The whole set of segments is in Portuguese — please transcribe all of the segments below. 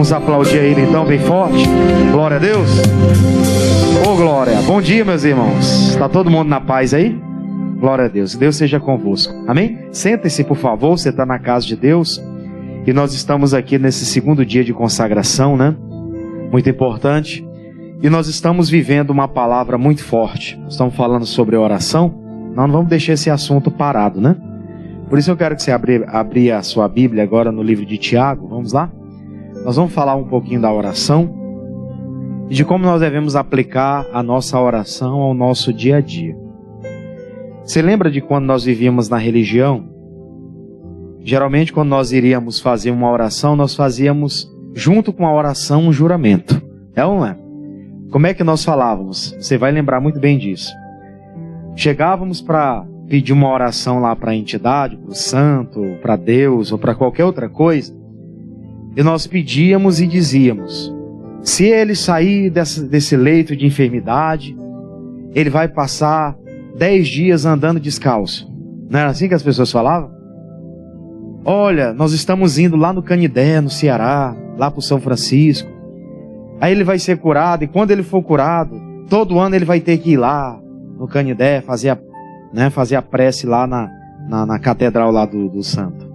Vamos aplaudir a Ele então bem forte. Glória a Deus. Ô glória. Bom dia, meus irmãos. Está todo mundo na paz aí? Glória a Deus. Deus seja convosco. Amém? Sentem-se, por favor. Você está na casa de Deus. E nós estamos aqui nesse segundo dia de consagração, né? Muito importante. E nós estamos vivendo uma palavra muito forte. Estamos falando sobre oração. Nós não vamos deixar esse assunto parado, né? Por isso eu quero que você abra a sua Bíblia agora no livro de Tiago. Vamos lá? Nós vamos falar um pouquinho da oração e de como nós devemos aplicar a nossa oração ao nosso dia a dia. Você lembra de quando nós vivíamos na religião? Geralmente quando nós iríamos fazer uma oração, nós fazíamos junto com a oração um juramento. É ou não é? Como é que nós falávamos? Você vai lembrar muito bem disso. Chegávamos para pedir uma oração lá para a entidade, para o santo, para Deus ou para qualquer outra coisa. E nós pedíamos e dizíamos: se ele sair desse leito de enfermidade, ele vai passar 10 dias andando descalço. Não era assim que as pessoas falavam? Olha, nós estamos indo lá no Canidé, no Ceará, lá para o São Francisco. Aí ele vai ser curado, e quando ele for curado, todo ano ele vai ter que ir lá no Canidé, fazer a prece lá na catedral lá do santo.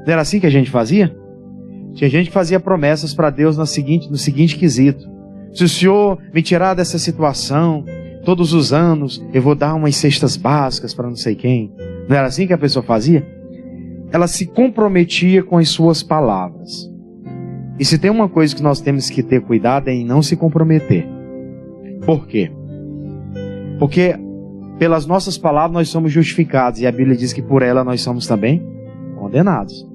Não era assim que a gente fazia? Tinha gente que fazia promessas para Deus no seguinte quesito: se o Senhor me tirar dessa situação, todos os anos eu vou dar umas cestas básicas para não sei quem. Não era assim que a pessoa fazia? Ela se comprometia com as suas palavras. E se tem uma coisa que nós temos que ter cuidado é em não se comprometer. Por quê? Porque pelas nossas palavras nós somos justificados, e a Bíblia diz que por ela nós somos também condenados.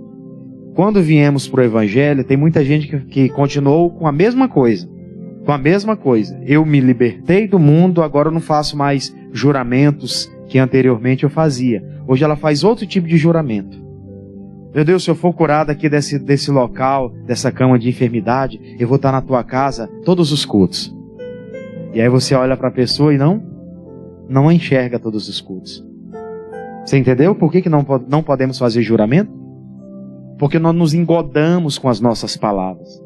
Quando viemos para o Evangelho, tem muita gente que continuou com a mesma coisa. Com a mesma coisa. Eu me libertei do mundo, agora eu não faço mais juramentos que anteriormente eu fazia. Hoje ela faz outro tipo de juramento. Meu Deus, se eu for curado aqui desse local, dessa cama de enfermidade, eu vou estar na tua casa todos os cultos. E aí você olha para a pessoa e não enxerga todos os cultos. Você entendeu por que não podemos fazer juramento? Porque nós nos engodamos com as nossas palavras.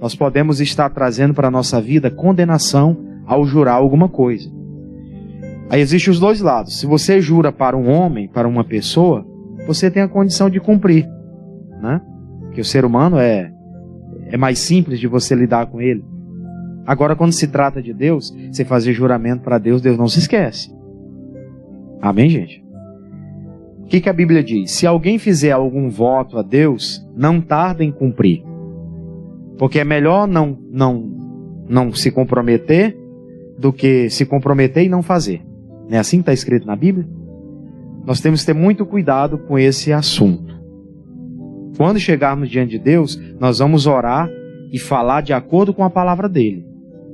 Nós podemos estar trazendo para a nossa vida condenação ao jurar alguma coisa. Aí existem os dois lados. Se você jura para um homem, para uma pessoa, você tem a condição de cumprir, né? Porque o ser humano é mais simples de você lidar com ele. Agora, quando se trata de Deus, você fazer juramento para Deus, Deus não se esquece. Amém, gente? O que a Bíblia diz? Se alguém fizer algum voto a Deus, não tarda em cumprir. Porque é melhor não se comprometer do que se comprometer e não fazer. Não é assim que está escrito na Bíblia? Nós temos que ter muito cuidado com esse assunto. Quando chegarmos diante de Deus, nós vamos orar e falar de acordo com a palavra dele.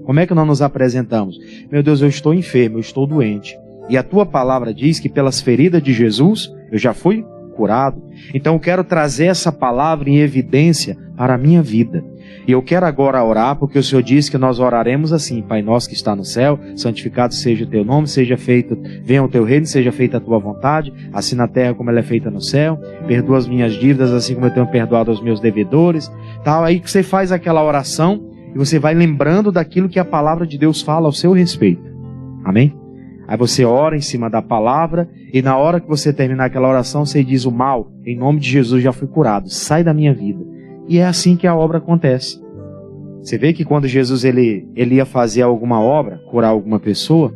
Como é que nós nos apresentamos? Meu Deus, eu estou enfermo, eu estou doente. E a tua palavra diz que pelas feridas de Jesus, eu já fui curado. Então eu quero trazer essa palavra em evidência para a minha vida. E eu quero agora orar, porque o Senhor disse que nós oraremos assim: Pai nosso que está no céu, santificado seja o teu nome, seja feito, venha o teu reino, seja feita a tua vontade, assim na terra como ela é feita no céu. Perdoa as minhas dívidas, assim como eu tenho perdoado aos meus devedores. Tal, aí que você faz aquela oração e você vai lembrando daquilo que a palavra de Deus fala ao seu respeito. Amém? Aí você ora em cima da palavra, e na hora que você terminar aquela oração, você diz: o mal, em nome de Jesus, já fui curado, sai da minha vida. E é assim que a obra acontece. Você vê que quando Jesus ele ia fazer alguma obra, curar alguma pessoa,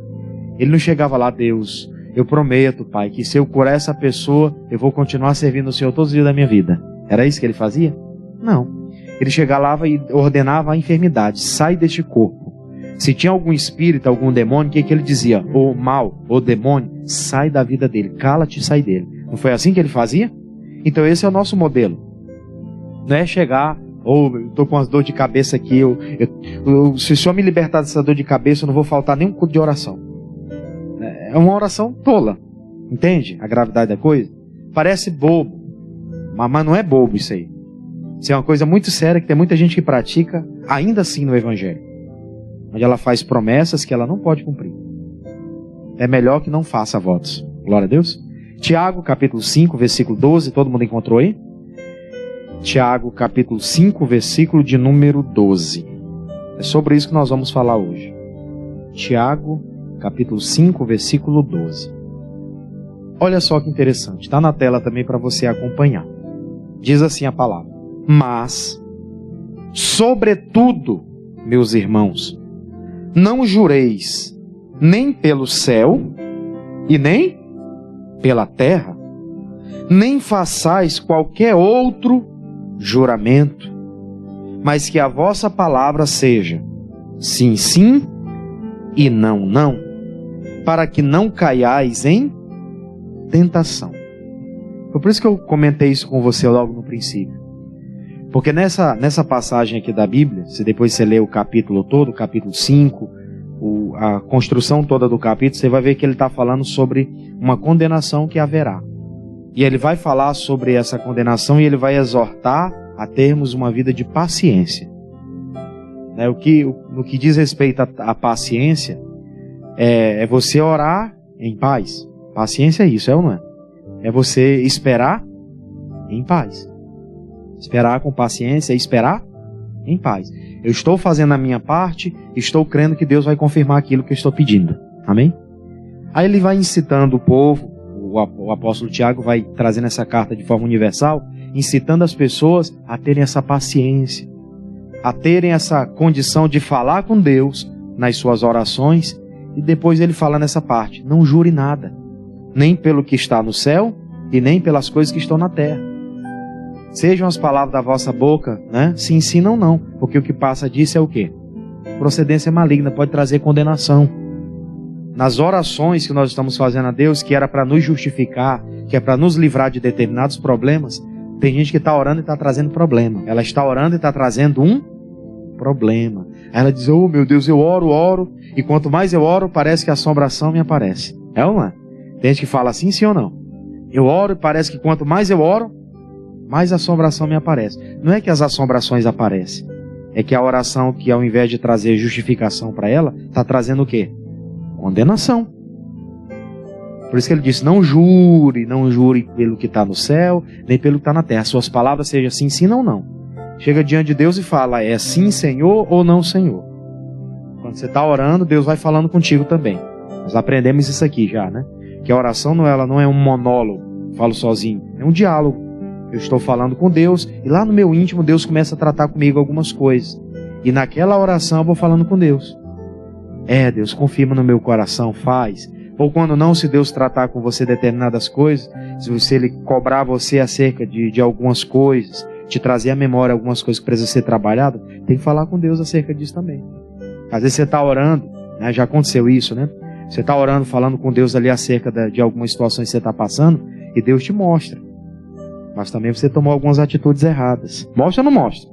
ele não chegava lá: Deus, eu prometo, Pai, que se eu curar essa pessoa, eu vou continuar servindo o Senhor todos os dias da minha vida. Era isso que ele fazia? Não. Ele chegava e ordenava a enfermidade: sai deste corpo. Se tinha algum espírito, algum demônio, o que ele dizia? O mal, o demônio, sai da vida dele, cala-te e sai dele. Não foi assim que ele fazia? Então esse é o nosso modelo. Não é chegar: eu estou com as dor de cabeça aqui, se o Senhor me libertar dessa dor de cabeça, eu não vou faltar nenhum culto de oração. É uma oração tola. Entende a gravidade da coisa? Parece bobo, mas não é bobo isso aí. Isso é uma coisa muito séria que tem muita gente que pratica ainda assim no Evangelho, onde ela faz promessas que ela não pode cumprir. É melhor que não faça votos. Glória a Deus. Tiago, capítulo 5, versículo 12, todo mundo encontrou aí? Tiago, capítulo 5, versículo de número 12. É sobre isso que nós vamos falar hoje. Tiago, capítulo 5, versículo 12. Olha só que interessante, está na tela também para você acompanhar. Diz assim a palavra: mas, sobretudo, meus irmãos, não jureis nem pelo céu e nem pela terra, nem façais qualquer outro juramento, mas que a vossa palavra seja sim, sim e não, não, para que não caiais em tentação. Foi por isso que eu comentei isso com você logo no princípio. Porque nessa passagem aqui da Bíblia, se depois você ler o capítulo todo, o capítulo 5, a construção toda do capítulo, você vai ver que ele está falando sobre uma condenação que haverá. E ele vai falar sobre essa condenação e ele vai exortar a termos uma vida de paciência. No que diz respeito à paciência, é você orar em paz. Paciência é isso, é ou não é? É você esperar em paz. Esperar com paciência é esperar em paz. Eu estou fazendo a minha parte, estou crendo que Deus vai confirmar aquilo que eu estou pedindo. Amém? Aí ele vai incitando o povo, o apóstolo Tiago vai trazendo essa carta de forma universal, incitando as pessoas a terem essa paciência, a terem essa condição de falar com Deus nas suas orações, e depois ele fala nessa parte: não jure nada, nem pelo que está no céu e nem pelas coisas que estão na terra. Sejam as palavras da vossa boca, né? Sim, sim, não, não. Porque o que passa disso é o quê? Procedência maligna, pode trazer condenação. Nas orações que nós estamos fazendo a Deus, que era para nos justificar, que é para nos livrar de determinados problemas, tem gente que está orando e está trazendo problema. Ela está orando e está trazendo um problema. Ela diz: oh meu Deus, eu oro, e quanto mais eu oro, parece que a assombração me aparece. É ou não é? Tem gente que fala assim, sim ou não? Eu oro e parece que quanto mais eu oro, mais assombração me aparece. Não é que as assombrações aparecem, é que a oração, que ao invés de trazer justificação para ela, está trazendo o quê? Condenação. Por isso que ele disse: não jure pelo que está no céu, nem pelo que está na terra. As suas palavras sejam sim, sim, não, não. Chega diante de Deus e fala: é sim, Senhor, ou não, Senhor. Quando você está orando, Deus vai falando contigo também. Nós aprendemos isso aqui já, né? Que a oração ela não é um monólogo, falo sozinho, é um diálogo. Eu estou falando com Deus e lá no meu íntimo Deus começa a tratar comigo algumas coisas. E naquela oração eu vou falando com Deus. Deus, confirma no meu coração, faz. Ou quando não, se Deus tratar com você determinadas coisas, se Ele cobrar você acerca de algumas coisas, te trazer à memória algumas coisas que precisam ser trabalhadas, tem que falar com Deus acerca disso também. Às vezes você está orando, né? Já aconteceu isso, né? Você está orando, falando com Deus ali acerca de algumas situações que você está passando, e Deus te mostra. Mas também você tomou algumas atitudes erradas. Mostra ou não mostra?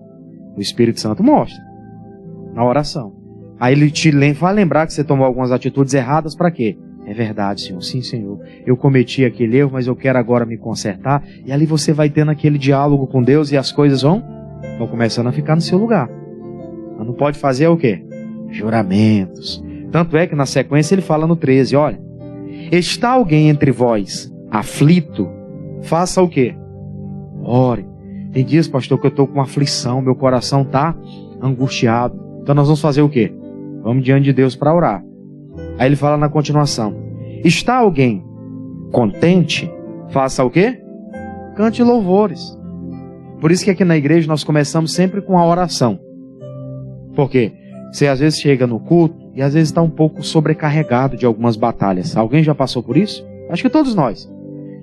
O Espírito Santo mostra. Na oração. Aí ele vai lembrar que você tomou algumas atitudes erradas para quê? É verdade, Senhor. Sim, Senhor. Eu cometi aquele erro, mas eu quero agora me consertar. E ali você vai tendo aquele diálogo com Deus e as coisas vão começando a ficar no seu lugar. Mas não pode fazer o quê? Juramentos. Tanto é que na sequência ele fala no 13, olha: está alguém entre vós aflito? Faça o quê? Ore. Tem dias, pastor, que eu estou com aflição, meu coração está angustiado. Então nós vamos fazer o quê? Vamos diante de Deus para orar. Aí ele fala na continuação: está alguém contente? Faça o quê? Cante louvores. Por isso que aqui na igreja nós começamos sempre com a oração. Por quê? Você às vezes chega no culto e às vezes está um pouco sobrecarregado de algumas batalhas. Alguém já passou por isso? Acho que todos nós.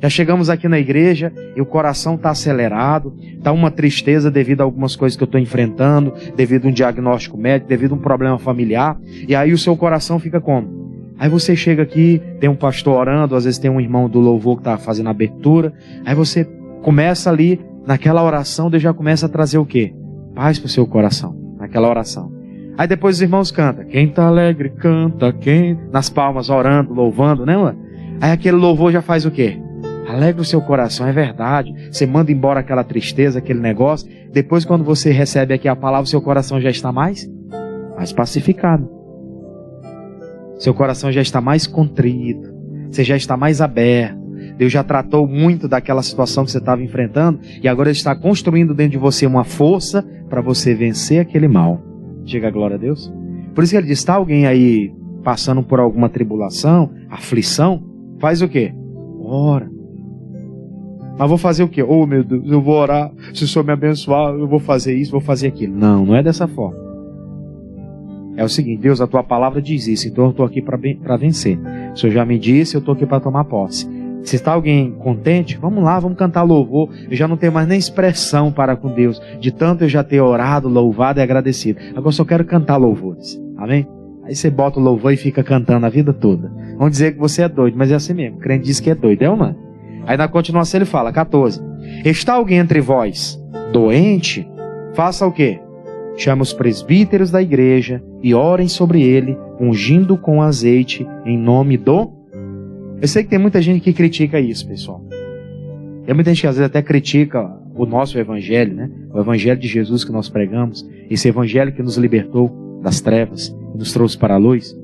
Já chegamos aqui na igreja e o coração está acelerado, está uma tristeza devido a algumas coisas que eu estou enfrentando, devido a um diagnóstico médico, devido a um problema familiar, e aí o seu coração fica como? Aí você chega aqui, tem um pastor orando, às vezes tem um irmão do louvor que está fazendo a abertura, aí você começa ali, naquela oração, Deus já começa a trazer o quê? Paz para o seu coração, naquela oração. Aí depois os irmãos cantam: quem está alegre canta, quem... nas palmas orando, louvando, né, mano? Aí aquele louvor já faz o quê? Alegra o seu coração, é verdade. Você manda embora aquela tristeza, aquele negócio. Depois, quando você recebe aqui a palavra, seu coração já está mais pacificado. Seu coração já está mais contrito. Você já está mais aberto. Deus já tratou muito daquela situação que você estava enfrentando e agora Ele está construindo dentro de você uma força para você vencer aquele mal. Diga glória a Deus. Por isso que Ele diz, está alguém aí passando por alguma tribulação, aflição, faz o quê? Ora. Mas vou fazer o quê? Oh meu Deus, eu vou orar, se o Senhor me abençoar, eu vou fazer isso, vou fazer aquilo. Não, não é dessa forma. É o seguinte, Deus, a tua palavra diz isso, então eu estou aqui para vencer. O Senhor já me disse, eu estou aqui para tomar posse. Se está alguém contente, vamos lá, vamos cantar louvor. Eu já não tenho mais nem expressão para com Deus, de tanto eu já ter orado, louvado e agradecido. Agora eu só quero cantar louvores. Amém? Aí você bota o louvor e fica cantando a vida toda. Vão dizer que você é doido, mas é assim mesmo. O crente diz que é doido, é ou não? Aí na continuação ele fala, 14. Está alguém entre vós doente? Faça o quê? Chama os presbíteros da igreja e orem sobre ele, ungindo com azeite em nome do... Eu sei que tem muita gente que critica isso, pessoal. Tem muita gente que às vezes até critica o nosso evangelho, né? O evangelho de Jesus que nós pregamos, esse evangelho que nos libertou das trevas e nos trouxe para a luz.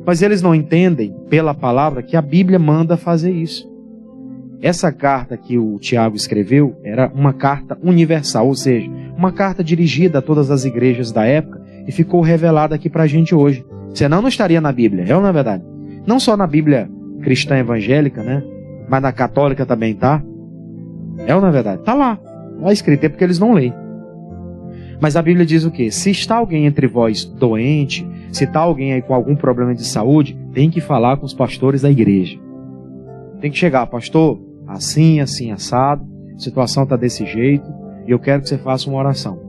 Mas eles não entendem, pela palavra, que a Bíblia manda fazer isso. Essa carta que o Tiago escreveu era uma carta universal, ou seja, uma carta dirigida a todas as igrejas da época e ficou revelada aqui para a gente hoje. Senão não estaria na Bíblia, é ou não é verdade? Não só na Bíblia cristã evangélica, né? Mas na católica também tá. É ou não é verdade? Tá lá. Lá escrito, é porque eles não leem. Mas a Bíblia diz o quê? Se está alguém entre vós doente, se está alguém aí com algum problema de saúde, tem que falar com os pastores da igreja. Tem que chegar, pastor, assim, assim, assado, a situação está desse jeito, e eu quero que você faça uma oração.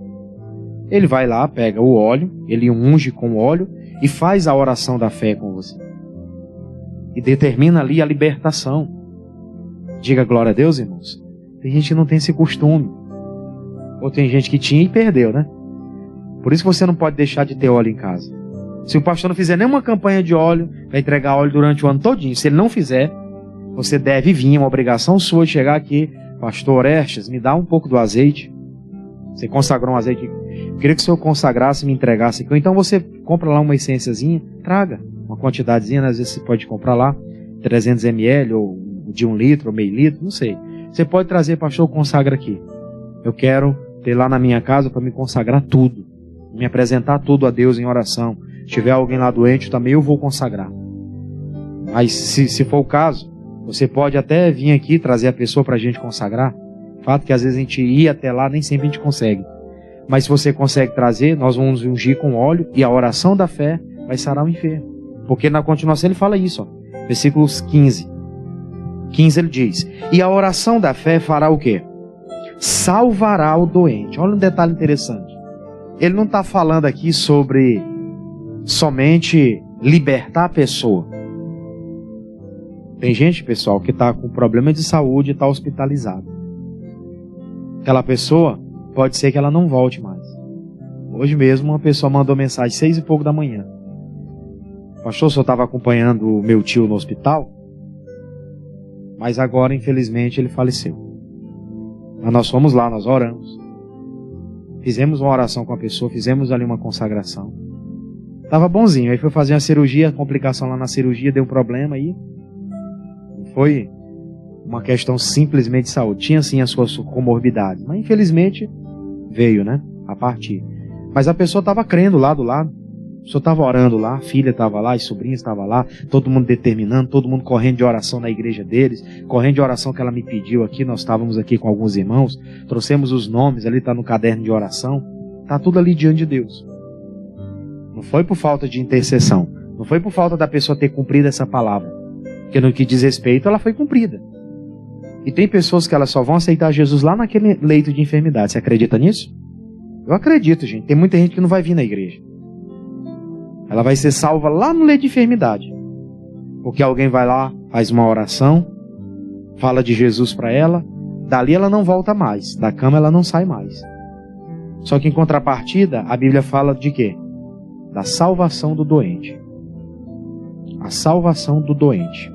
Ele vai lá, pega o óleo, ele unge com o óleo, e faz a oração da fé com você. E determina ali a libertação. Diga glória a Deus, irmãos. Tem gente que não tem esse costume. Ou tem gente que tinha e perdeu, né? Por isso você não pode deixar de ter óleo em casa. Se o pastor não fizer nenhuma campanha de óleo, vai entregar óleo durante o ano todinho. Se ele não fizer, você deve vir, é uma obrigação sua de chegar aqui. Pastor Orestes, me dá um pouco do azeite. Você consagrou um azeite. Eu queria que o senhor consagrasse e me entregasse aqui. Ou então você compra lá uma essênciazinha, traga uma quantidadezinha, às vezes você pode comprar lá 300 ml ou de 1 litro ou meio litro, não sei. Você pode trazer, pastor, consagra aqui. Eu quero ter lá na minha casa para me consagrar tudo, me apresentar tudo a Deus em oração. Se tiver alguém lá doente, também eu vou consagrar. Mas se for o caso, você pode até vir aqui trazer a pessoa para a gente consagrar. Fato que às vezes a gente ia até lá, nem sempre a gente consegue. Mas se você consegue trazer, nós vamos ungir com óleo e a oração da fé vai sarar o enfermo. Porque na continuação ele fala isso, ó, versículos 15. 15 ele diz, e a oração da fé fará o quê? Salvará o doente. Olha um detalhe interessante. Ele não está falando aqui sobre somente libertar a pessoa. Tem gente, pessoal, que está com problema de saúde e está hospitalizada. Aquela pessoa, pode ser que ela não volte mais. Hoje mesmo uma pessoa mandou mensagem 6 e pouco da manhã. Pastor, o senhor estava acompanhando o meu tio no hospital, mas agora, infelizmente, ele faleceu. Mas nós fomos lá, nós oramos. Fizemos uma oração com a pessoa, fizemos ali uma consagração. Estava bonzinho, aí foi fazer uma cirurgia, complicação lá na cirurgia, deu um problema aí. Foi uma questão simplesmente de saúde. Tinha sim as suas comorbidades, mas infelizmente veio, né? A partir. Mas a pessoa estava crendo lá do lado. A pessoa estava orando lá, a filha estava lá, as sobrinhas estavam lá, todo mundo determinando, todo mundo correndo de oração na igreja deles, correndo de oração que ela me pediu aqui. Nós estávamos aqui com alguns irmãos, trouxemos os nomes, ali está no caderno de oração, está tudo ali diante de Deus. Não foi por falta de intercessão, não foi por falta da pessoa ter cumprido essa palavra, porque no que diz respeito ela foi cumprida. E tem pessoas que elas só vão aceitar Jesus lá naquele leito de enfermidade. Você acredita nisso? Eu acredito, gente. Tem muita gente que não vai vir na igreja. Ela vai ser salva lá no leito de enfermidade. Porque alguém vai lá, faz uma oração, fala de Jesus para ela, dali ela não volta mais, da cama ela não sai mais. Só que em contrapartida, a Bíblia fala de quê? Da salvação do doente. A salvação do doente.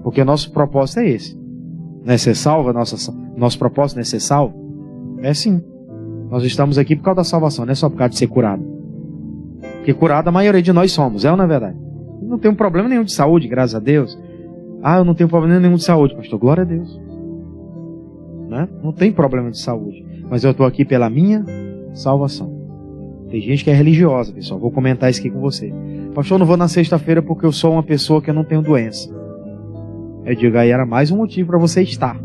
Porque nosso propósito é esse. Não é ser salvo? Nosso propósito não é ser salvo? É sim. Nós estamos aqui por causa da salvação, não é só por causa de ser curado. Porque curado a maioria de nós somos, é ou não é verdade? Não tem um problema nenhum de saúde, graças a Deus. Eu não tenho problema nenhum de saúde, pastor. Glória a Deus. Né? Não tem problema de saúde. Mas eu estou aqui pela minha salvação. Tem gente que é religiosa, pessoal. Vou comentar isso aqui com você. Pastor, eu não vou na sexta-feira porque eu sou uma pessoa que eu não tenho doença. Eu digo, aí era mais um motivo para você estar.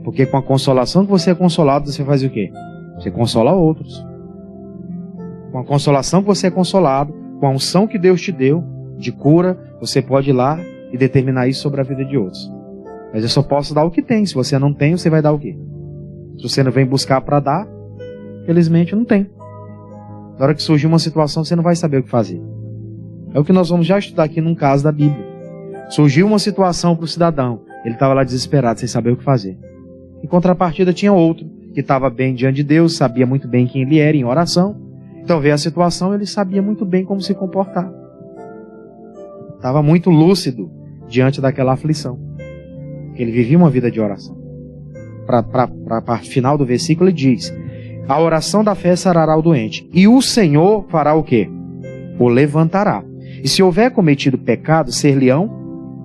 Porque com a consolação que você é consolado, você faz o quê? Você consola outros. Com a consolação que você é consolado, com a unção que Deus te deu, de cura, você pode ir lá e determinar isso sobre a vida de outros. Mas eu só posso dar o que tem. Se você não tem, você vai dar o quê? Se você não vem buscar para dar, felizmente não tem. Na hora que surgir uma situação, você não vai saber o que fazer. É o que nós vamos já estudar aqui num caso da Bíblia. Surgiu uma situação para o cidadão. Ele estava lá desesperado, sem saber o que fazer. Em contrapartida tinha outro, que estava bem diante de Deus, sabia muito bem quem ele era em oração. Então veio a situação, ele sabia muito bem como se comportar. Estava muito lúcido diante daquela aflição. Ele vivia uma vida de oração. Para final do versículo ele diz: a oração da fé sarará o doente, e o Senhor fará o quê? O levantará. E se houver cometido pecado, ser-lhe-ão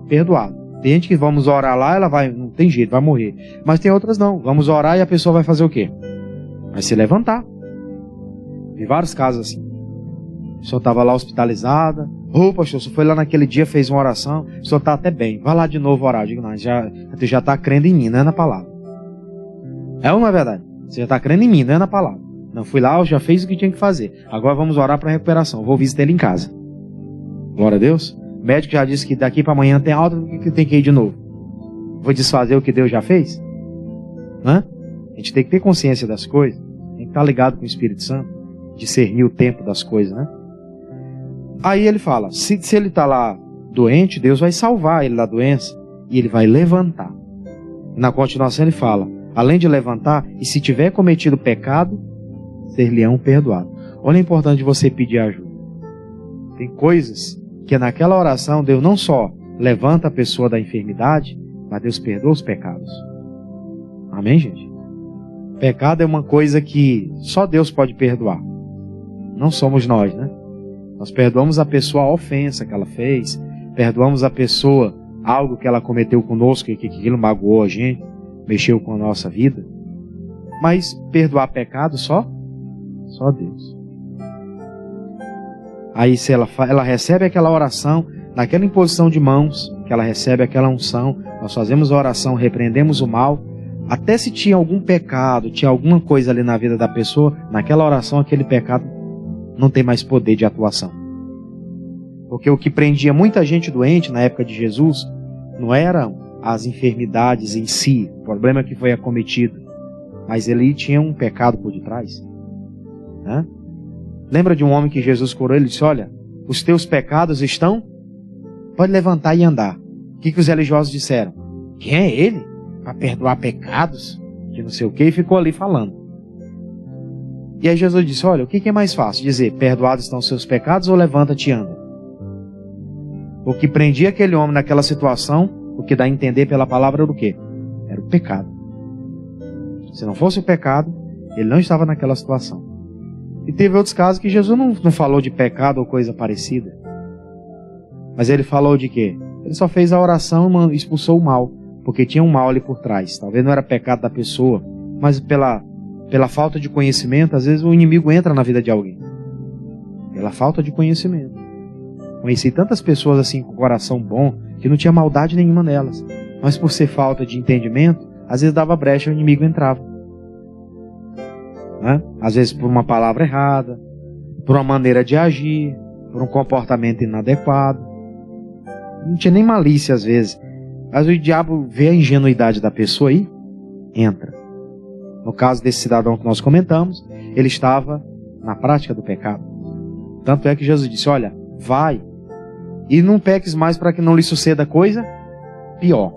perdoado. Tem gente que vamos orar lá, ela vai, não tem jeito, vai morrer. Mas tem outras não. Vamos orar e a pessoa vai fazer o quê? Vai se levantar. Vi vários casos assim. A pessoa estava lá hospitalizada. Pastor, você foi lá naquele dia, fez uma oração, a pessoa está até bem. Vai lá de novo orar. Eu digo, não, tu já está crendo em mim, não é na palavra. É ou não é verdade? Você já está crendo em mim, não é na palavra. Não, fui lá, eu já fiz o que tinha que fazer. Agora vamos orar para recuperação. Vou visitar ele em casa. Glória a Deus. O médico já disse que daqui para amanhã tem alta, que tem que ir de novo. Vou desfazer o que Deus já fez? Hã? A gente tem que ter consciência das coisas. Tem que estar ligado com o Espírito Santo. Discernir o tempo das coisas, né? Aí ele fala, se ele está lá doente, Deus vai salvar ele da doença. E ele vai levantar. E na continuação ele fala, além de levantar, e se tiver cometido pecado, ser-lhe-ão perdoado. Olha a importância de você pedir ajuda. Tem coisas que naquela oração Deus não só levanta a pessoa da enfermidade, mas Deus perdoa os pecados. Amém, gente? Pecado é uma coisa que só Deus pode perdoar. Não somos nós, né? Nós perdoamos a pessoa a ofensa que ela fez, perdoamos a pessoa algo que ela cometeu conosco e que aquilo magoou a gente, mexeu com a nossa vida. Mas perdoar pecado só Deus. Aí se ela recebe aquela oração, naquela imposição de mãos, que ela recebe aquela unção, nós fazemos a oração, repreendemos o mal, até se tinha algum pecado, tinha alguma coisa ali na vida da pessoa, naquela oração aquele pecado não tem mais poder de atuação. Porque o que prendia muita gente doente na época de Jesus não eram as enfermidades em si, o problema que foi acometido, mas ele tinha um pecado por detrás. Né? Lembra de um homem que Jesus curou? Ele disse, olha, os teus pecados estão... Pode levantar e andar. O que os religiosos disseram? Quem é ele? Para perdoar pecados? Que não sei o que, e ficou ali falando. E aí Jesus disse, olha, o que é mais fácil? Dizer, perdoados estão os seus pecados ou levanta-te e anda? O que prendia aquele homem naquela situação, o que dá a entender pela palavra era o quê? Era o pecado. Se não fosse o pecado, ele não estava naquela situação. E teve outros casos que Jesus não falou de pecado ou coisa parecida. Mas ele falou de quê? Ele só fez a oração e expulsou o mal, porque tinha um mal ali por trás. Talvez não era pecado da pessoa, mas pela falta de conhecimento, às vezes o inimigo entra na vida de alguém. Pela falta de conhecimento. Conheci tantas pessoas assim com coração bom, que não tinha maldade nenhuma nelas. Mas por ser falta de entendimento, às vezes dava brecha e o inimigo entrava. Né? Às vezes por uma palavra errada, por uma maneira de agir, por um comportamento inadequado. Não tinha nem malícia às vezes. Mas o diabo vê a ingenuidade da pessoa aí, entra. No caso desse cidadão que nós comentamos, ele estava na prática do pecado. Tanto é que Jesus disse, olha, vai e não peques mais para que não lhe suceda coisa pior.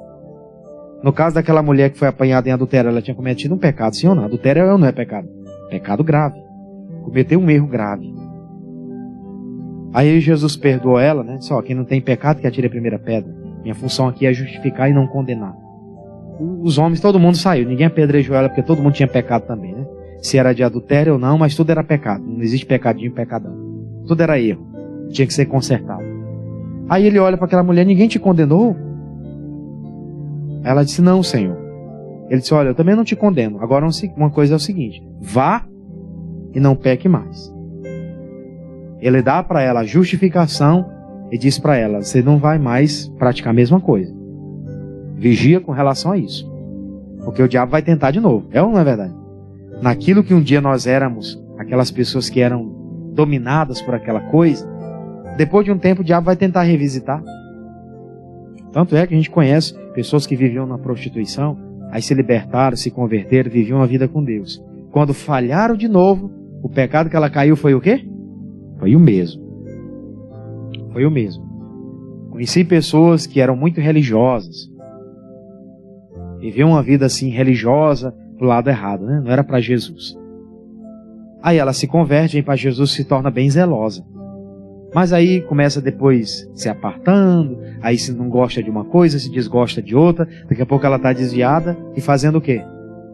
No caso daquela mulher que foi apanhada em adultério, ela tinha cometido um pecado, sim ou não? Adultério é ou não é pecado? Pecado grave. Cometeu um erro grave. Aí Jesus perdoou ela, né? Só quem não tem pecado que atire a primeira pedra. Minha função aqui é justificar e não condenar. Os homens, todo mundo saiu. Ninguém apedrejou ela porque todo mundo tinha pecado também, né? Se era de adultério ou não, mas tudo era pecado. Não existe pecadinho, pecadão. Tudo era erro. Tinha que ser consertado. Aí ele olha para aquela mulher: ninguém te condenou? Ela disse: não, Senhor. Ele disse: olha, eu também não te condeno. Agora uma coisa é o seguinte: vá e não peque mais. Ele dá para ela a justificação e diz para ela: você não vai mais praticar a mesma coisa. Vigia com relação a isso, porque o diabo vai tentar de novo. É ou não é verdade? Naquilo que um dia nós éramos, aquelas pessoas que eram dominadas por aquela coisa, depois de um tempo o diabo vai tentar revisitar. Tanto é que a gente conhece pessoas que viviam na prostituição, aí se libertaram, se converteram, viviam uma vida com Deus. Quando falharam de novo, o pecado que ela caiu foi o quê? Foi o mesmo. Foi o mesmo. Conheci pessoas que eram muito religiosas, viviam uma vida assim religiosa do lado errado, né? Não era para Jesus. Aí ela se converte, vem para Jesus, se torna bem zelosa. Mas aí começa depois se apartando, aí se não gosta de uma coisa, se desgosta de outra, daqui a pouco ela está desviada e fazendo o quê?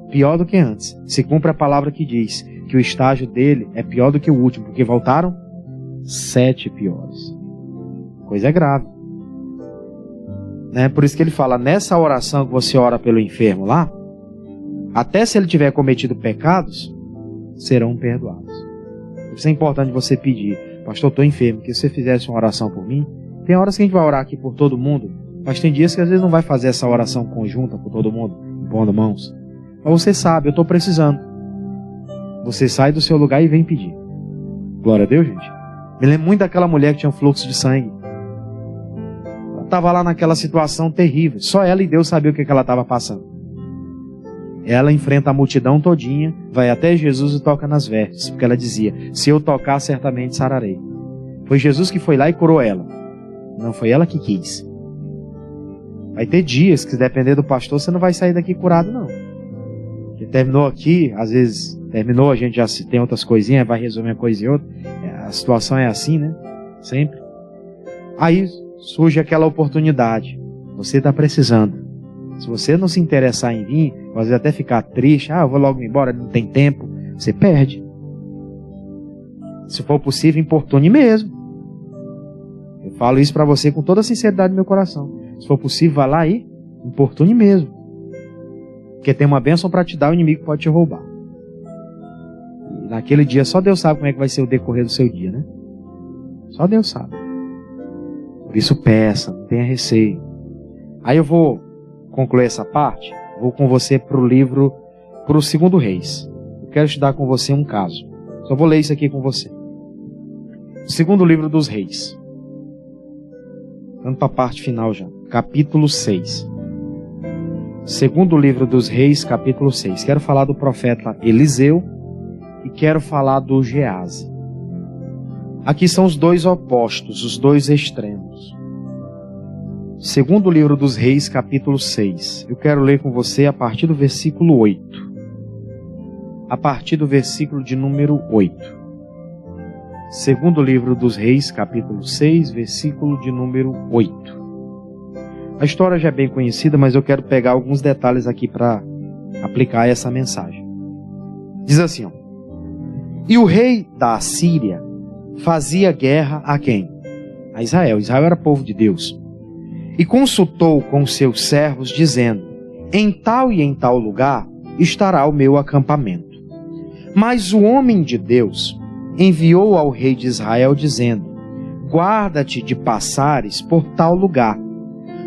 Pior do que antes. Se cumpre a palavra que diz que o estágio dele é pior do que o último, porque voltaram 7 piores. Coisa grave. Né? Por isso que ele fala, nessa oração que você ora pelo enfermo lá, até se ele tiver cometido pecados, serão perdoados. Isso é importante você pedir. Pastor, estou enfermo, que você fizesse uma oração por mim. Tem horas que a gente vai orar aqui por todo mundo, mas tem dias que às vezes não vai fazer essa oração conjunta por todo mundo, impondo mãos. Mas você sabe, eu estou precisando. Você sai do seu lugar e vem pedir. Glória a Deus, gente. Me lembro muito daquela mulher que tinha um fluxo de sangue. Ela estava lá naquela situação terrível. Só ela e Deus sabiam o que ela estava passando. Ela enfrenta a multidão todinha, vai até Jesus e toca nas vestes, porque ela dizia, se eu tocar, certamente sararei. Foi Jesus que foi lá e curou ela. Não foi ela que quis. Vai ter dias que, se depender do pastor, você não vai sair daqui curado, não. Porque terminou aqui, às vezes terminou, a gente já tem outras coisinhas, vai resolver uma coisa e outra. A situação é assim, né? Sempre. Aí surge aquela oportunidade. Você está precisando. Se você não se interessar em vir, às vezes até ficar triste, eu vou logo embora, não tem tempo, você perde. Se for possível, importune mesmo. Eu falo isso para você com toda a sinceridade do meu coração. Se for possível, vá lá e importune mesmo. Porque tem uma bênção para te dar, o inimigo pode te roubar. E naquele dia, só Deus sabe como é que vai ser o decorrer do seu dia, né? Só Deus sabe. Por isso peça, não tenha receio. Aí eu vou concluir essa parte, vou com você para o livro, para o 2 Reis. Eu quero estudar com você um caso. Só vou ler isso aqui com você. O 2º livro dos Reis. Vamos para a parte final já. Capítulo 6. 2º livro dos Reis, capítulo 6. Quero falar do profeta Eliseu e quero falar do Geazi. Aqui são os dois opostos, os dois extremos. 2º livro dos Reis, capítulo 6. Eu quero ler com você a partir do versículo 8. A partir do versículo de número 8. 2º livro dos Reis, capítulo 6, versículo de número 8. A história já é bem conhecida, mas eu quero pegar alguns detalhes aqui para aplicar essa mensagem. Diz assim, ó. E o rei da Assíria fazia guerra a quem? A Israel. Israel era povo de Deus. E consultou com seus servos, dizendo, em tal e em tal lugar estará o meu acampamento. Mas o homem de Deus enviou ao rei de Israel, dizendo, guarda-te de passares por tal lugar,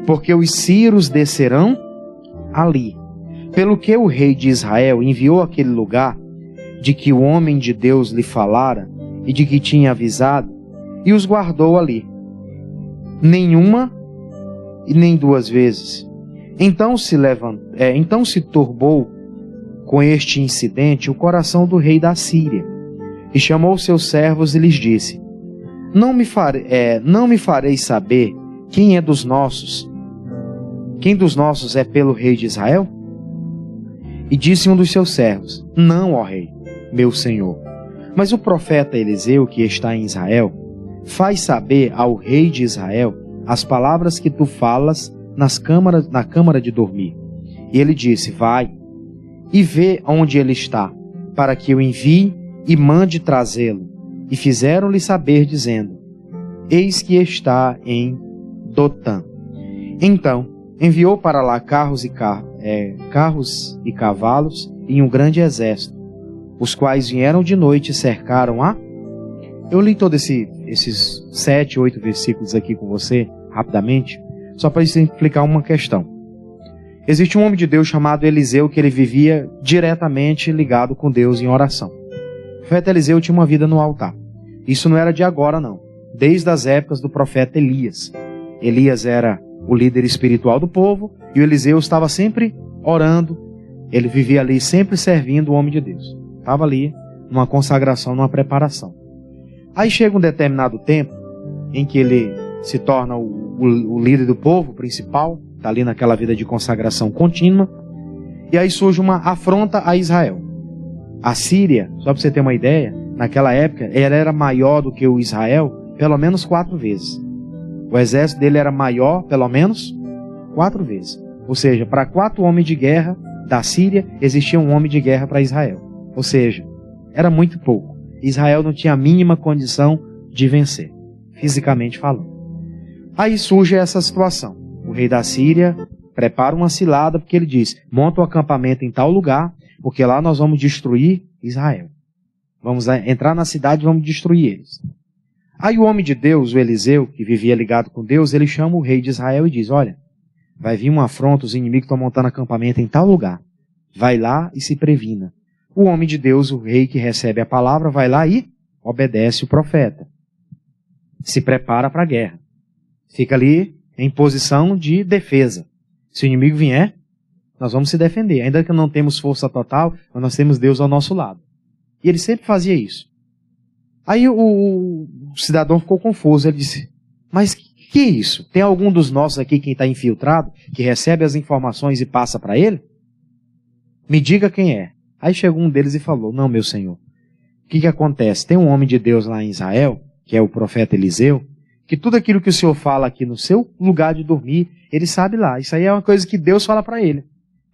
porque os sírios descerão ali. Pelo que o rei de Israel enviou àquele lugar, de que o homem de Deus lhe falara, e de que tinha avisado, e os guardou ali. Nenhuma e nem 2 vezes. Então se turbou com este incidente o coração do rei da Síria, e chamou seus servos e lhes disse, não me fareis saber quem dos nossos é pelo rei de Israel? E disse um dos seus servos, não, ó rei, meu senhor, mas o profeta Eliseu, que está em Israel, faz saber ao rei de Israel as palavras que tu falas na câmara de dormir. E ele disse, vai e vê onde ele está, para que eu envie e mande trazê-lo. E fizeram-lhe saber, dizendo, eis que está em Dotã. Então enviou para lá carros e cavalos e um grande exército, os quais vieram de noite e cercaram a... Eu li todos esses 7, 8 versículos aqui com você, rapidamente, só para explicar uma questão. Existe um homem de Deus chamado Eliseu, que ele vivia diretamente ligado com Deus em oração. O profeta Eliseu tinha uma vida no altar. Isso não era de agora, não. Desde as épocas do profeta Elias. Elias era o líder espiritual do povo, e o Eliseu estava sempre orando. Ele vivia ali sempre servindo o homem de Deus. Estava ali numa consagração, numa preparação. Aí chega um determinado tempo em que ele se torna o líder do povo principal, está ali naquela vida de consagração contínua, e aí surge uma afronta a Israel. A Síria, só para você ter uma ideia, naquela época ela era maior do que o Israel pelo menos 4 vezes. O exército dele era maior pelo menos 4 vezes. Ou seja, para 4 homens de guerra da Síria, existia um homem de guerra para Israel. Ou seja, era muito pouco. Israel não tinha a mínima condição de vencer, fisicamente falando. Aí surge essa situação. O rei da Síria prepara uma cilada, porque ele diz: monta o acampamento em tal lugar, porque lá nós vamos destruir Israel. Vamos entrar na cidade e vamos destruir eles. Aí o homem de Deus, o Eliseu, que vivia ligado com Deus, ele chama o rei de Israel e diz: olha, vai vir uma afronta, os inimigos estão montando acampamento em tal lugar. Vai lá e se previna. O homem de Deus, o rei que recebe a palavra, vai lá e obedece o profeta. Se prepara para a guerra. Fica ali em posição de defesa. Se o inimigo vier, nós vamos se defender. Ainda que não temos força total, mas nós temos Deus ao nosso lado. E ele sempre fazia isso. Aí o cidadão ficou confuso. Ele disse: mas que é isso? Tem algum dos nossos aqui, quem está infiltrado, que recebe as informações e passa para ele? Me diga quem é. Aí chegou um deles e falou: não, meu senhor, o que acontece? Tem um homem de Deus lá em Israel, que é o profeta Eliseu, que tudo aquilo que o senhor fala aqui no seu lugar de dormir, ele sabe lá. Isso aí é uma coisa que Deus fala para ele.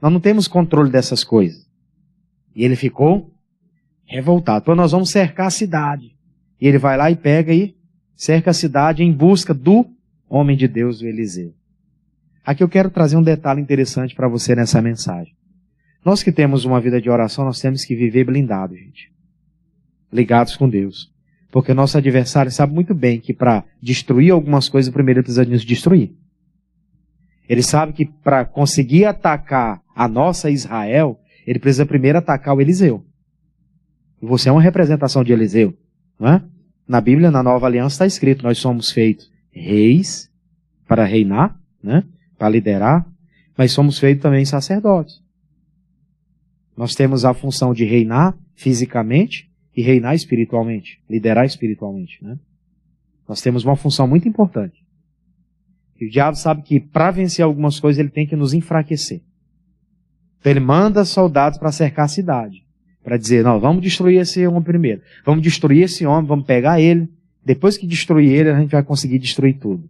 Nós não temos controle dessas coisas. E ele ficou revoltado. Então nós vamos cercar a cidade. E ele vai lá e pega e cerca a cidade em busca do homem de Deus, o Eliseu. Aqui eu quero trazer um detalhe interessante para você nessa mensagem. Nós que temos uma vida de oração, nós temos que viver blindados, gente. Ligados com Deus. Porque nosso adversário sabe muito bem que para destruir algumas coisas, primeiro ele precisa nos destruir. Ele sabe que para conseguir atacar a nossa Israel, ele precisa primeiro atacar o Eliseu. E você é uma representação de Eliseu, não é? Na Bíblia, na Nova Aliança, está escrito: nós somos feitos reis para reinar, né? Para liderar, mas somos feitos também sacerdotes. Nós temos a função de reinar fisicamente e reinar espiritualmente, liderar espiritualmente, né? Nós temos uma função muito importante. E o diabo sabe que para vencer algumas coisas ele tem que nos enfraquecer. Então ele manda soldados para cercar a cidade, para dizer: não, vamos destruir esse homem primeiro. Vamos destruir esse homem, vamos pegar ele. Depois que destruir ele, a gente vai conseguir destruir tudo.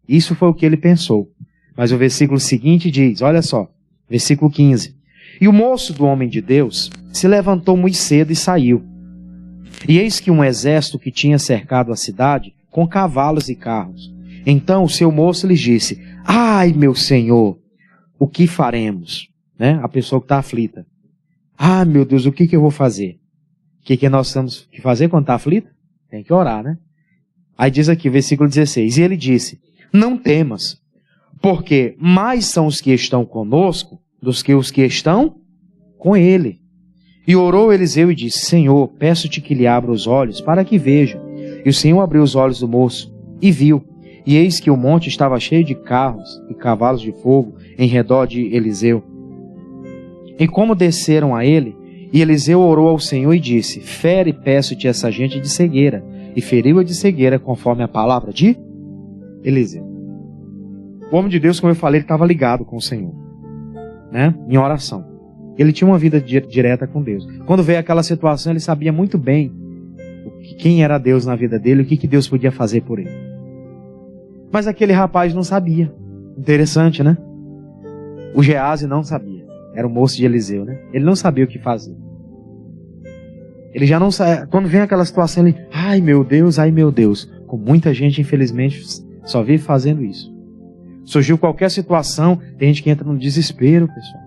Isso foi o que ele pensou. Mas o versículo seguinte diz, olha só, versículo 15. E o moço do homem de Deus se levantou muito cedo e saiu. E eis que um exército que tinha cercado a cidade, com cavalos e carros. Então o seu moço lhes disse: ai, meu senhor, o que faremos? Né? A pessoa que está aflita. Ah, meu Deus, o que eu vou fazer? O que nós temos que fazer quando está aflito? Tem que orar, né? Aí diz aqui, versículo 16. E ele disse: não temas, porque mais são os que estão conosco dos que os que estão com ele. E orou Eliseu e disse: Senhor, peço-te que lhe abra os olhos para que veja. E o Senhor abriu os olhos do moço e viu. E eis que o monte estava cheio de carros e cavalos de fogo em redor de Eliseu. E como desceram a ele, e Eliseu orou ao Senhor e disse: fere, peço-te, essa gente de cegueira. E feriu-a de cegueira conforme a palavra de Eliseu. O homem de Deus, como eu falei, ele estava ligado com o Senhor, né? Em oração. Ele tinha uma vida direta com Deus. Quando veio aquela situação, ele sabia muito bem quem era Deus na vida dele, o que Deus podia fazer por ele. Mas aquele rapaz não sabia. Interessante, né? O Geazi não sabia. Era o moço de Eliseu, né? Ele não sabia o que fazer. Ele já não sabia. Quando vem aquela situação, ele... ai meu Deus, ai meu Deus. Com muita gente, infelizmente, só vive fazendo isso. Surgiu qualquer situação, tem gente que entra no desespero, pessoal.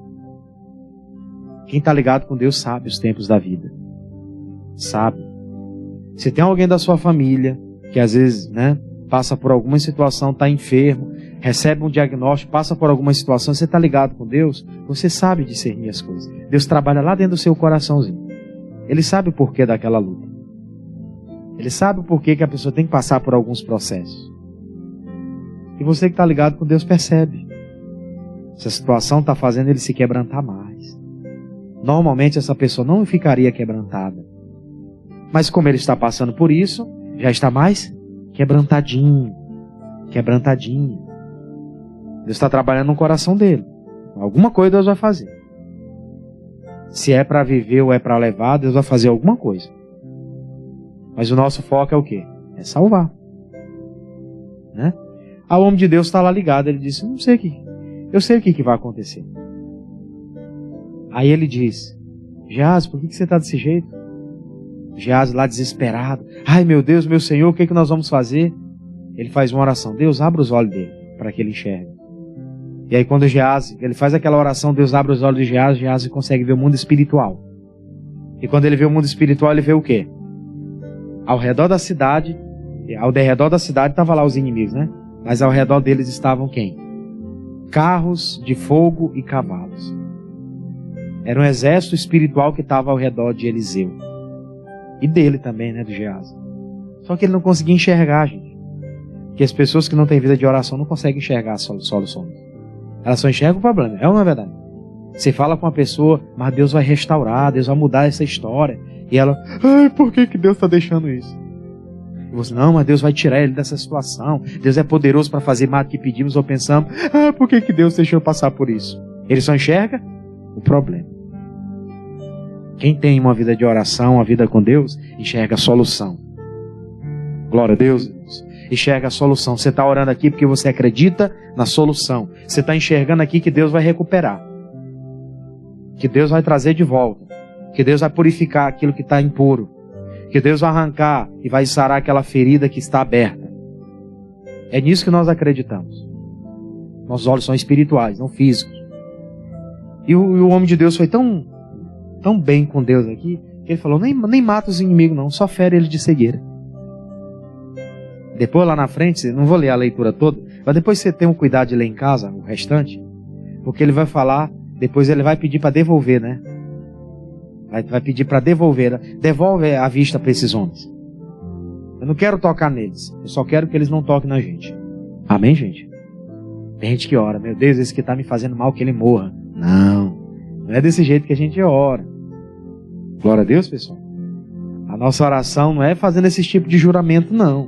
Quem está ligado com Deus sabe os tempos da vida. Sabe. Se tem alguém da sua família que às vezes, passa por alguma situação, está enfermo, recebe um diagnóstico, passa por alguma situação, você está ligado com Deus, você sabe discernir as coisas. Deus trabalha lá dentro do seu coraçãozinho. Ele sabe o porquê daquela luta. Ele sabe o porquê que a pessoa tem que passar por alguns processos. E você que está ligado com Deus percebe. Essa situação está fazendo ele se quebrantar mais. Normalmente essa pessoa não ficaria quebrantada. Mas como ele está passando por isso, já está mais quebrantadinho. Quebrantadinho. Deus está trabalhando no coração dele. Alguma coisa Deus vai fazer. Se é para viver ou é para levar, Deus vai fazer alguma coisa. Mas o nosso foco é o quê? É salvar. Né? O homem de Deus está lá ligado. Ele disse, eu sei o que vai acontecer. Aí ele diz, Geazi, por que você está desse jeito? Geazi lá desesperado. Ai meu Deus, meu Senhor, o que nós vamos fazer? Ele faz uma oração. Deus, abre os olhos dele, para que ele enxergue. E aí quando Geazi, ele faz aquela oração, Deus abre os olhos de Geazi, Geazi consegue ver o mundo espiritual. E quando ele vê o mundo espiritual, ele vê o quê? Ao redor da cidade, estavam lá os inimigos, né? Mas ao redor deles estavam quem? Carros de fogo e cavalos. Era um exército espiritual que estava ao redor de Eliseu. E dele também, né, do Geazi. Só que ele não conseguia enxergar, gente. Porque as pessoas que não têm vida de oração não conseguem enxergar as soluções. Elas só enxergam o problema. É ou não é verdade? Você fala com uma pessoa, mas Deus vai restaurar, Deus vai mudar essa história. E ela, por que Deus está deixando isso? E você, não, mas Deus vai tirar ele dessa situação. Deus é poderoso para fazer mais do que pedimos ou pensamos. Por que Deus deixou eu passar por isso? Ele só enxerga o problema. Quem tem uma vida de oração, uma vida com Deus, enxerga a solução. Glória a Deus. Enxerga a solução. Você está orando aqui porque você acredita na solução. Você está enxergando aqui que Deus vai recuperar. Que Deus vai trazer de volta. Que Deus vai purificar aquilo que está impuro. Que Deus vai arrancar e vai sarar aquela ferida que está aberta. É nisso que nós acreditamos. Nossos olhos são espirituais, não físicos. E o homem de Deus foi tão bem com Deus aqui, que ele falou, nem mata os inimigos não, só fere eles de cegueira. Depois lá na frente, não vou ler a leitura toda, mas depois você tem um cuidado de ler em casa, o restante, porque ele vai falar, depois ele vai pedir para devolver, né? Vai pedir para devolver, devolve a vista para esses homens. Eu não quero tocar neles, eu só quero que eles não toquem na gente. Amém, gente? Tem gente que ora, meu Deus, esse que está me fazendo mal, que ele morra. Não é desse jeito que a gente ora. Glória a Deus, pessoal. A nossa oração não é fazendo esse tipo de juramento, não.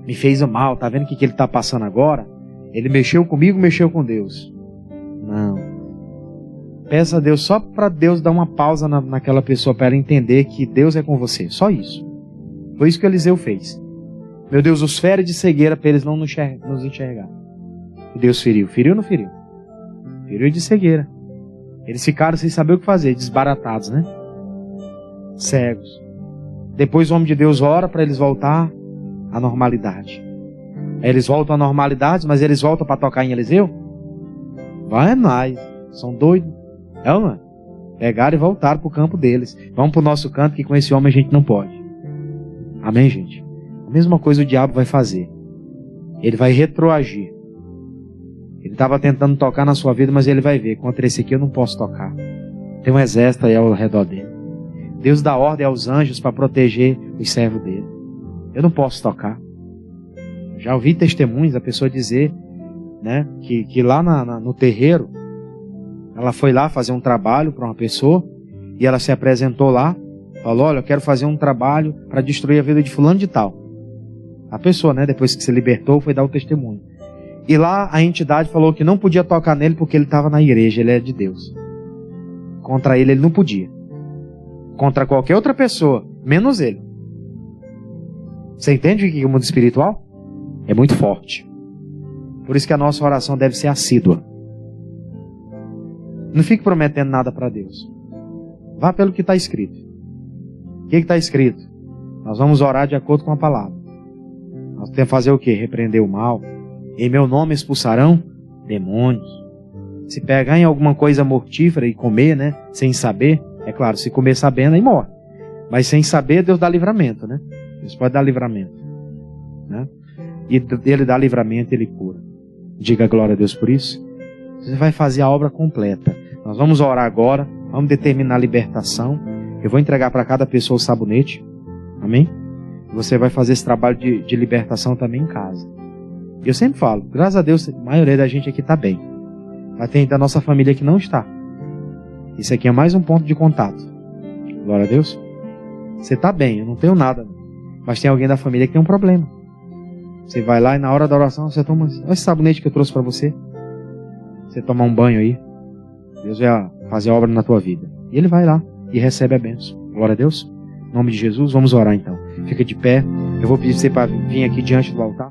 Me fez o mal, tá vendo o que ele está passando agora? Ele mexeu comigo, mexeu com Deus. Não. Peça a Deus só para Deus dar uma pausa naquela pessoa, para ela entender que Deus é com você. Só isso. Foi isso que Eliseu fez. Meu Deus, os fere de cegueira para eles não nos enxergar. E Deus feriu. Feriu ou não feriu? Feriu de cegueira. Eles ficaram sem saber o que fazer, desbaratados, né? Cegos. Depois o homem de Deus ora para eles voltar à normalidade. Aí eles voltam à normalidade, mas eles voltam para tocar em Eliseu? Vai nós. São doidos. É ou não é? Pegaram e voltaram para o campo deles. Vamos para o nosso canto, que com esse homem a gente não pode. Amém, gente? A mesma coisa o diabo vai fazer. Ele vai retroagir. Ele estava tentando tocar na sua vida, mas ele vai ver, contra esse aqui eu não posso tocar. Tem um exército aí ao redor dele. Deus dá ordem aos anjos para proteger os servos dele. Eu não posso tocar. Já ouvi testemunhos da pessoa dizer, né, que lá no terreiro, ela foi lá fazer um trabalho para uma pessoa, e ela se apresentou lá, falou, olha, eu quero fazer um trabalho para destruir a vida de fulano de tal. A pessoa, né, depois que se libertou, foi dar o testemunho. E lá a entidade falou que não podia tocar nele porque ele estava na igreja, ele é de Deus. Contra ele não podia. Contra qualquer outra pessoa, menos ele. Você entende o que é o mundo espiritual? É muito forte. Por isso que a nossa oração deve ser assídua. Não fique prometendo nada para Deus. Vá pelo que está escrito. O que está escrito? Nós vamos orar de acordo com a palavra. Nós temos que fazer o quê? Repreender o mal. Em meu nome expulsarão demônios. Se pegar em alguma coisa mortífera e comer, né? Sem saber, é claro, se comer sabendo, aí morre. Mas sem saber, Deus dá livramento, né? Deus pode dar livramento, né? E Ele dá livramento, Ele cura. Diga glória a Deus por isso. Você vai fazer a obra completa. Nós vamos orar agora, vamos determinar a libertação. Eu vou entregar para cada pessoa o sabonete. Amém? Você vai fazer esse trabalho de libertação também em casa. Eu sempre falo, graças a Deus, a maioria da gente aqui está bem. Mas tem da nossa família que não está. Isso aqui é mais um ponto de contato. Glória a Deus. Você está bem, eu não tenho nada. Mas tem alguém da família que tem um problema. Você vai lá e na hora da oração você toma... Olha esse sabonete que eu trouxe para você. Você tomar um banho aí. Deus vai fazer a obra na tua vida. E Ele vai lá e recebe a bênção. Glória a Deus. Em nome de Jesus, vamos orar então. Fica de pé. Eu vou pedir você para vir aqui diante do altar.